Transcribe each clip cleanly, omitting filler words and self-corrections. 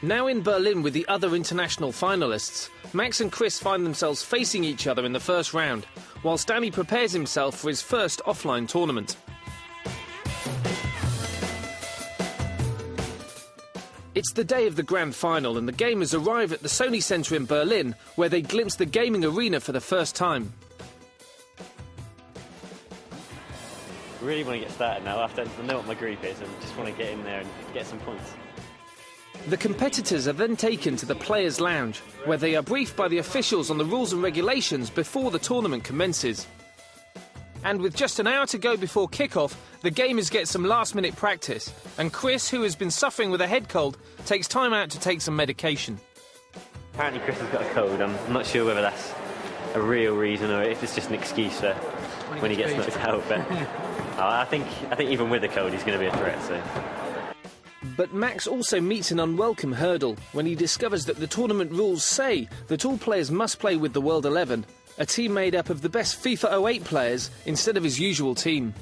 Now in Berlin with the other international finalists, Max and Chris find themselves facing each other in the first round, whilst Danny prepares himself for his first offline tournament. It's the day of the Grand Final and the gamers arrive at the Sony Centre in Berlin, where they glimpse the gaming arena for the first time. Really want to get started now after I know what my group is and just want to get in there and get some points. The competitors are then taken to the Players' Lounge, where they are briefed by the officials on the rules and regulations before the tournament commences. And with just an hour to go before kick-off, the gamers get some last-minute practice, and Chris, who has been suffering with a head cold, takes time out to take some medication. Apparently Chris has got a cold. I'm not sure whether that's a real reason or if it's just an excuse for when he gets knocked out, but I think even with the cold he's going to be a threat. So. But Max also meets an unwelcome hurdle when he discovers that the tournament rules say that all players must play with the World 11, a team made up of the best FIFA 08 players instead of his usual team.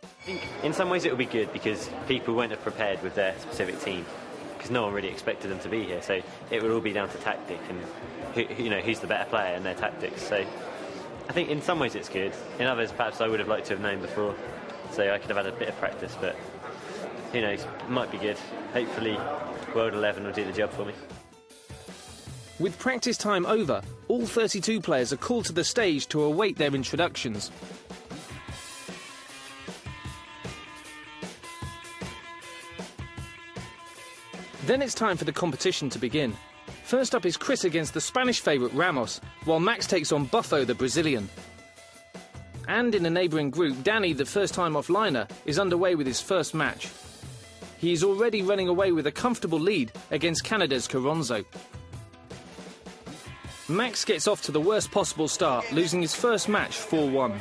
I think in some ways it will be good because people won't have prepared with their specific team because no one really expected them to be here, so it will all be down to tactic and who's the better player and their tactics. So I think in some ways it's good. In others perhaps I would have liked to have known before, so I could have had a bit of practice, but who knows, it might be good. Hopefully World 11 will do the job for me. With practice time over, all 32 players are called to the stage to await their introductions. Then it's time for the competition to begin. First up is Chris against the Spanish favourite Ramos, while Max takes on Buffo, the Brazilian. And in a neighbouring group, Danny, the first-time offliner, is underway with his first match. He is already running away with a comfortable lead against Canada's Carronzo. Max gets off to the worst possible start, losing his first match 4-1.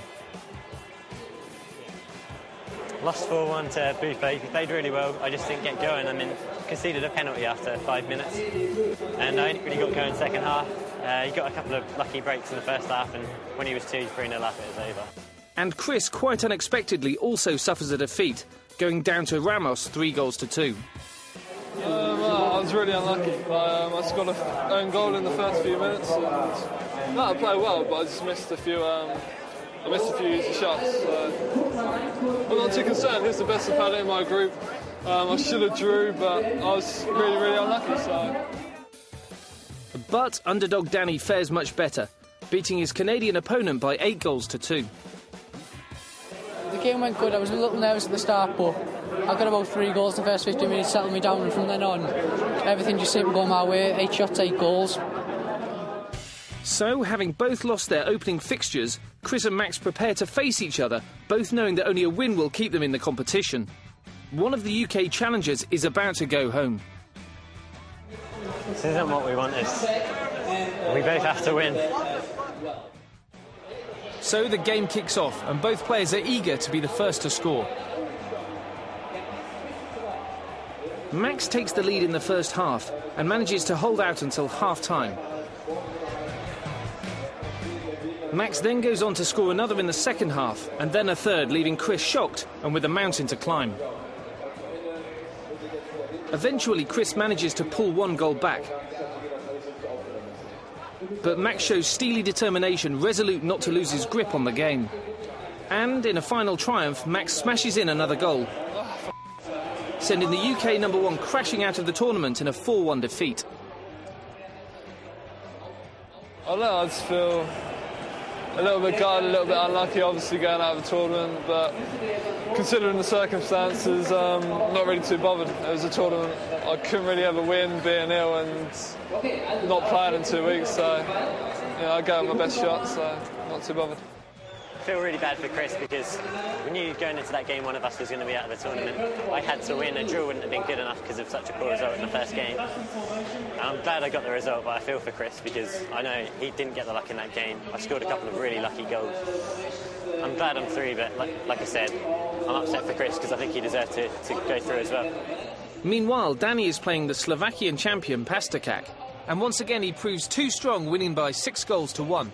Lost 4-1 to Buffet. He played really well. I just didn't get going. I mean, conceded a penalty after 5 minutes, and I only really got going second half. He got a couple of lucky breaks in the first half, and when he was 2-3-0 up, it was over. And Chris, quite unexpectedly, also suffers a defeat, going down to Ramos 3-2. I was really unlucky. I scored an own goal in the first few minutes. And, I played well, but I just missed a few. I missed a few easy shots. I'm not too concerned. He's the best I've had in my group. I should have drew, but I was really, really unlucky. So. But underdog Danny fares much better, beating his Canadian opponent by 8-2. The game went good. I was a little nervous at the start, but I got about 3 goals in the first 15 minutes, settled me down, and from then on, everything just seemed to go my way. 8 shots, 8 goals. So, having both lost their opening fixtures, Chris and Max prepare to face each other, both knowing that only a win will keep them in the competition. One of the UK challengers is about to go home. This isn't what we wanted. We both have to win. So the game kicks off, and both players are eager to be the first to score. Max takes the lead in the first half and manages to hold out until half-time. Max then goes on to score another in the second half, and then a third, leaving Chris shocked and with a mountain to climb. Eventually, Chris manages to pull 1 goal back. But Max shows steely determination, resolute not to lose his grip on the game. And in a final triumph, Max smashes in another goal, sending the UK #1 crashing out of the tournament in a 4-1 defeat. I don't know, I just feel a little bit gutted, a little bit unlucky, obviously going out of the tournament, but considering the circumstances, I'm not really too bothered. It was a tournament I couldn't really ever win, being ill and not playing in 2 weeks, so I gave it my best shot, so not too bothered. I feel really bad for Chris because we knew going into that game one of us was going to be out of the tournament. I had to win. A draw wouldn't have been good enough because of such a poor result in the first game. And I'm glad I got the result, but I feel for Chris because I know he didn't get the luck in that game. I scored a couple of really lucky goals. I'm glad I'm through, but like I said, I'm upset for Chris because I think he deserved to go through as well. Meanwhile, Danny is playing the Slovakian champion Pastakak, and once again he proves too strong, winning by 6-1.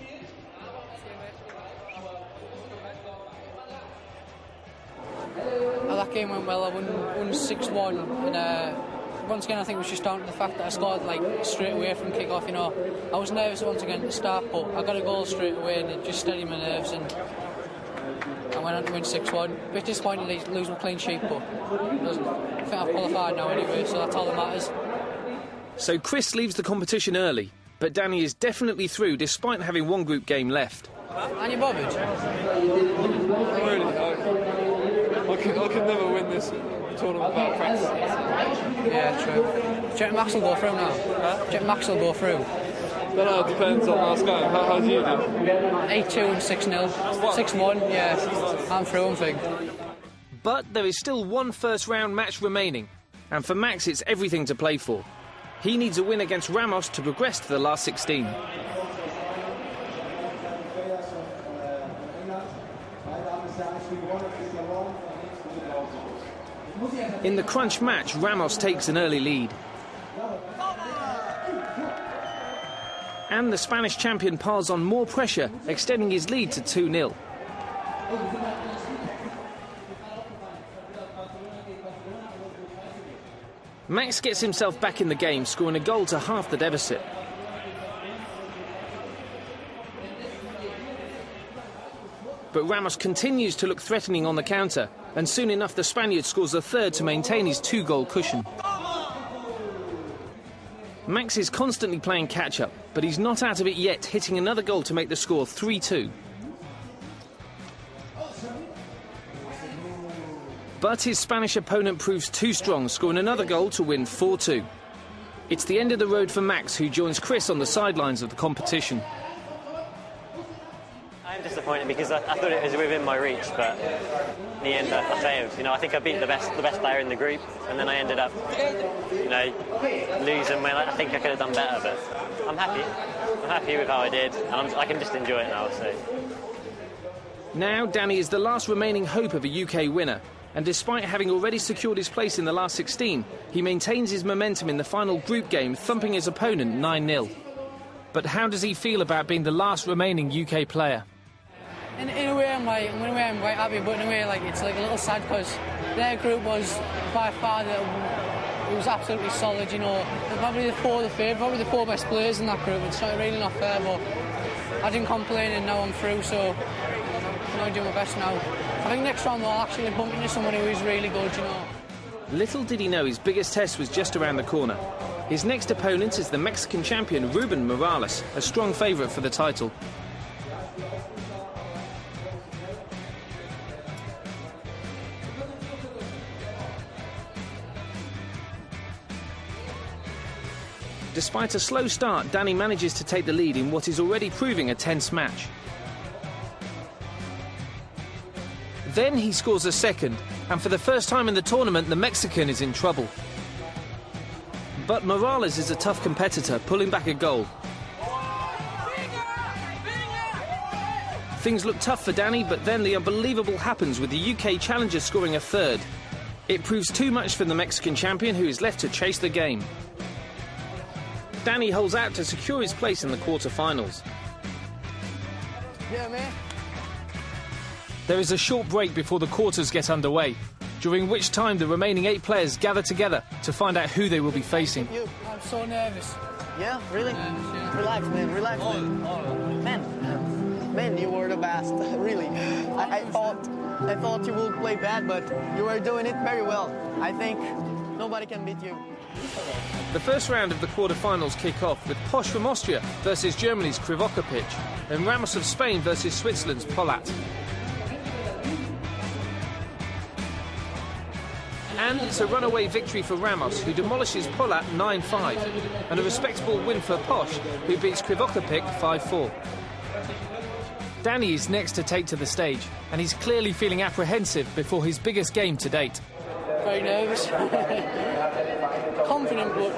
That game went well. I won 6-1 and once again, I think it was just down to the fact that I scored like straight away from kick-off. You know, I was nervous once again at the start, but I got a goal straight away and it just steadied my nerves, and I went on to win 6-1. A bit disappointed to lose my clean sheet, but I think I've qualified now anyway, so that's all that matters. So Chris leaves the competition early, but Danny is definitely through despite having one group game left. And you bothered? Really, I could never win this tournament without practice. Yeah, true. Do you reckon Max will go through now? Huh? Do you reckon Max will go through? I don't know, it depends on last game. How do you do? 8-2 and 6-0. 6-1, yeah. I'm through, I think. But there is still one first-round match remaining, and for Max it's everything to play for. He needs a win against Ramos to progress to the last 16. In the crunch match, Ramos takes an early lead. And the Spanish champion piles on more pressure, extending his lead to 2-0. Max gets himself back in the game, scoring a goal to half the deficit. But Ramos continues to look threatening on the counter, and soon enough the Spaniard scores a third to maintain his 2-goal cushion. Max is constantly playing catch-up, but he's not out of it yet, hitting another goal to make the score 3-2. But his Spanish opponent proves too strong, scoring another goal to win 4-2. It's the end of the road for Max, who joins Chris on the sidelines of the competition. I'm disappointed because I thought it was within my reach, but in the end I failed. You know, I think I beat the best player in the group, and then I ended up, you know, losing when I think I could have done better. But I'm happy. I'm happy with how I did, and I can just enjoy it now. So now Danny is the last remaining hope of a UK winner, and despite having already secured his place in the last 16, he maintains his momentum in the final group game, thumping his opponent 9-0. But how does he feel about being the last remaining UK player? In a way, I'm quite happy, but in a way, like, it's like a little sad because their group was by far it was absolutely solid. You know, they're probably probably the four best players in that group. It's not really not fair, but I didn't complain, and now I'm through. So I'm doing my best now. I think next round I'll actually bump into someone who is really good. You know. Little did he know his biggest test was just around the corner. His next opponent is the Mexican champion Ruben Morales, a strong favourite for the title. Despite a slow start, Danny manages to take the lead in what is already proving a tense match. Then he scores a second, and for the first time in the tournament, the Mexican is in trouble. But Morales is a tough competitor, pulling back a goal. Things look tough for Danny, but then the unbelievable happens with the UK challenger scoring a third. It proves too much for the Mexican champion, who is left to chase the game. Danny holds out to secure his place in the quarter-finals. Yeah, man. There is a short break before the quarters get underway, during which time the remaining 8 players gather together to find out who they will be facing. I'm so nervous. Yeah, really? Yeah. Relax, man, relax, man. Man, you were the best, really. I thought you would play bad, but you were doing it very well. I think nobody can beat you. The first round of the quarter-finals kick off with Posch from Austria versus Germany's Krivokapic, and Ramos of Spain versus Switzerland's Polat. And it's a runaway victory for Ramos, who demolishes Polat 9-5, and a respectable win for Posch, who beats Krivokapic 5-4. Danny is next to take to the stage, and he's clearly feeling apprehensive before his biggest game to date. Very nervous. Confident, but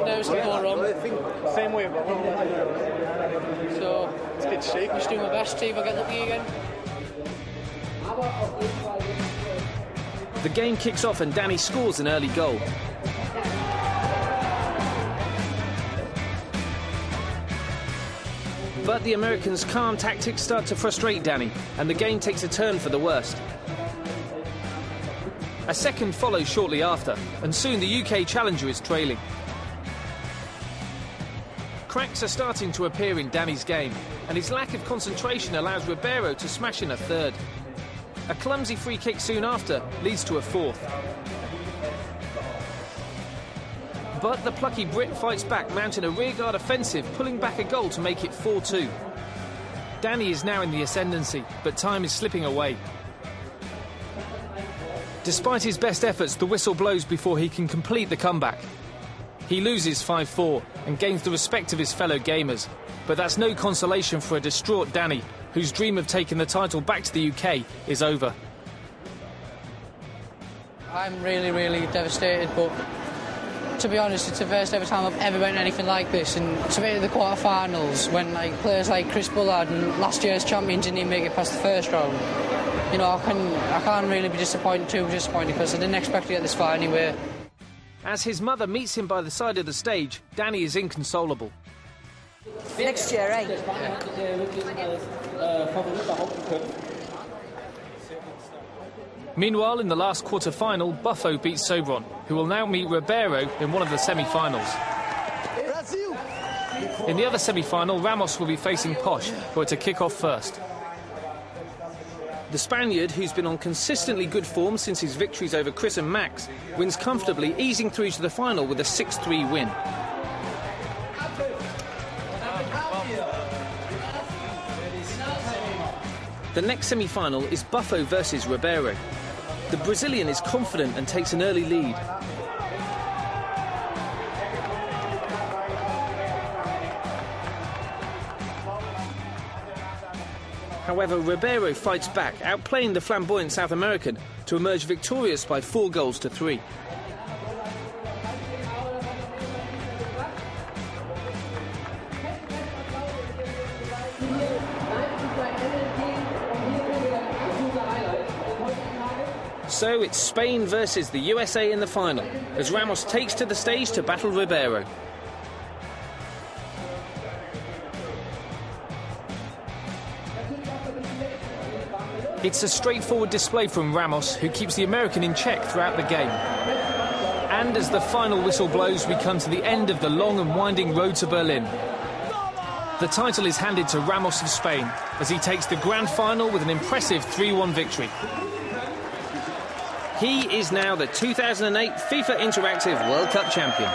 nervous to go wrong. Same way, bro. So It's a bit shaky. just doing my best, see if I get lucky again. The game kicks off and Danny scores an early goal. But the Americans' calm tactics start to frustrate Danny, and the game takes a turn for the worst. A second follows shortly after, and soon the UK challenger is trailing. Cracks are starting to appear in Danny's game, and his lack of concentration allows Ribeiro to smash in a third. A clumsy free kick soon after leads to a fourth. But the plucky Brit fights back, mounting a rearguard offensive, pulling back a goal to make it 4-2. Danny is now in the ascendancy, but time is slipping away. Despite his best efforts, the whistle blows before he can complete the comeback. He loses 5-4 and gains the respect of his fellow gamers. But that's no consolation for a distraught Danny, whose dream of taking the title back to the UK is over. I'm really, really devastated, but to be honest, it's the first ever time I've ever been anything like this. And to make the quarter-finals, when players like Chris Bullard and last year's champions didn't even make it past the first round, you know, I can't really be too disappointed, because I didn't expect to get this far anyway. As his mother meets him by the side of the stage, Danny is inconsolable. Next year, eh? Meanwhile, in the last quarter-final, Buffo beats Sobron, who will now meet Ribeiro in one of the semi-finals. In the other semi-final, Ramos will be facing Posh, who are to kick off first. The Spaniard, who's been on consistently good form since his victories over Chris and Max, wins comfortably, easing through to the final with a 6-3 win. The next semi-final is Buffo versus Ribeiro. The Brazilian is confident and takes an early lead. However, Ribeiro fights back, outplaying the flamboyant South American to emerge victorious by 4-3. So it's Spain versus the USA in the final, as Ramos takes to the stage to battle Ribeiro. It's a straightforward display from Ramos, who keeps the American in check throughout the game. And as the final whistle blows, we come to the end of the long and winding road to Berlin. The title is handed to Ramos of Spain, as he takes the grand final with an impressive 3-1 victory. He is now the 2008 FIFA Interactive World Cup champion.